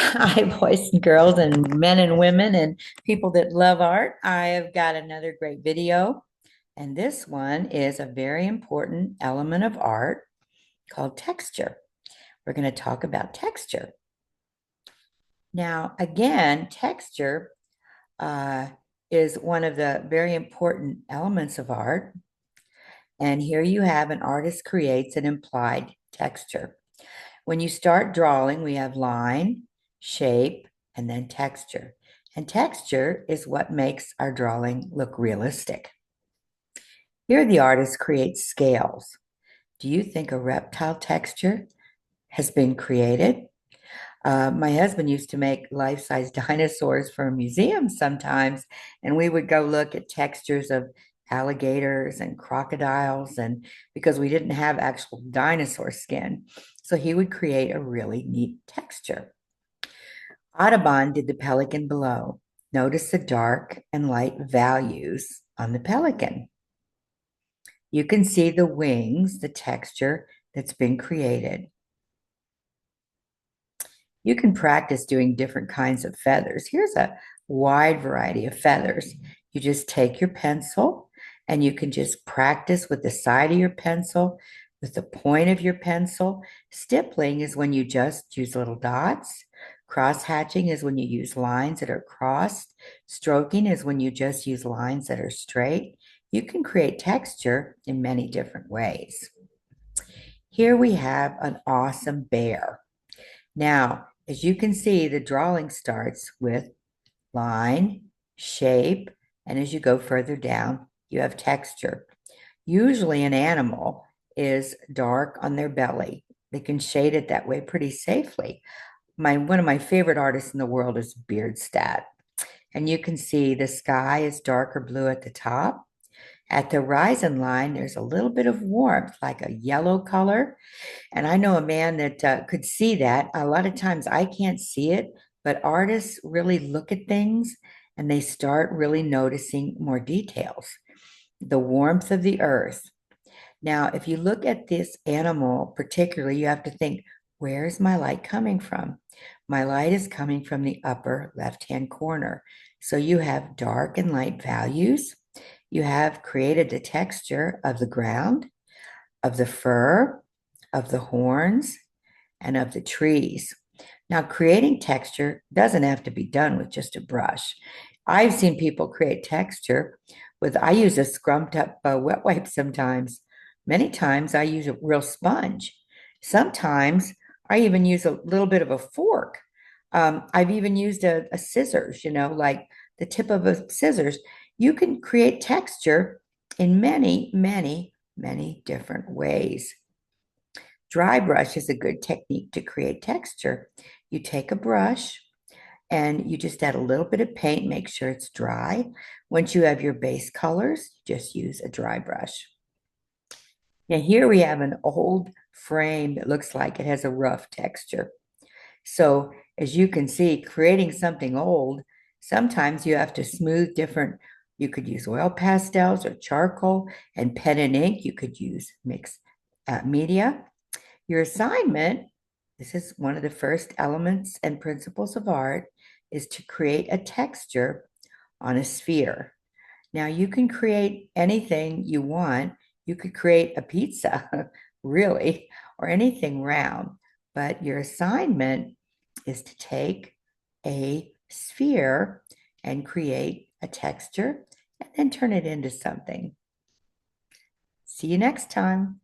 Hi, boys and girls, and men and women, and people that love art. I have got another great video, and this one is a very important element of art called texture. We're going to talk about texture. Now, again, texture uh, is one of the very important elements of art. And here you have an artist creates an implied texture. When you start drawing, we have line, shape, and then texture. And texture is what makes our drawing look realistic. Here, the artist creates scales. Do you think a reptile texture has been created? My husband used to make life-size dinosaurs for a museum sometimes, and we would go look at textures of alligators and crocodiles, and because we didn't have actual dinosaur skin, so he would create a really neat texture. Audubon did the pelican below. Notice the dark and light values on the pelican. You can see the wings, the texture that's been created. You can practice doing different kinds of feathers. Here's a wide variety of feathers. You just take your pencil and you can just practice with the side of your pencil, with the point of your pencil. Stippling is when you just use little dots. Cross hatching is when you use lines that are crossed. Stroking is when you just use lines that are straight. You can create texture in many different ways. Here we have an awesome bear. Now, as you can see, the drawing starts with line, shape, and as you go further down, you have texture. Usually an animal is dark on their belly. They can shade it that way pretty safely. One of my favorite artists in the world is Beardstadt. And you can see the sky is darker blue at the top. At the horizon line, there's a little bit of warmth, like a yellow color. And I know a man that could see that. A lot of times I can't see it, but artists really look at things and they start really noticing more details. The warmth of the earth. Now, if you look at this animal particularly, you have to think, where is my light coming from? My light is coming from the upper left-hand corner. So you have dark and light values. You have created the texture of the ground, of the fur, of the horns, and of the trees. Now, creating texture doesn't have to be done with just a brush. I've seen people create texture I use a scrumped up wet wipe sometimes. Many times I use a real sponge. Sometimes I even use a little bit of a fork. I've even used a scissors, like the tip of a scissors. You can create texture in many, many, many different ways. Dry brush is a good technique to create texture. You take a brush and you just add a little bit of paint, make sure it's dry. Once you have your base colors, just use a dry brush. Now here we have an old frame that looks like it has a rough texture. So as you can see, creating something old, sometimes you have to smooth different, you could use oil pastels or charcoal, and pen and ink, you could use mixed media. Your assignment, this is one of the first elements and principles of art, is to create a texture on a sphere. Now, you can create anything you want. You could create a pizza, really, or anything round. But your assignment is to take a sphere and create a texture and then turn it into something. See you next time.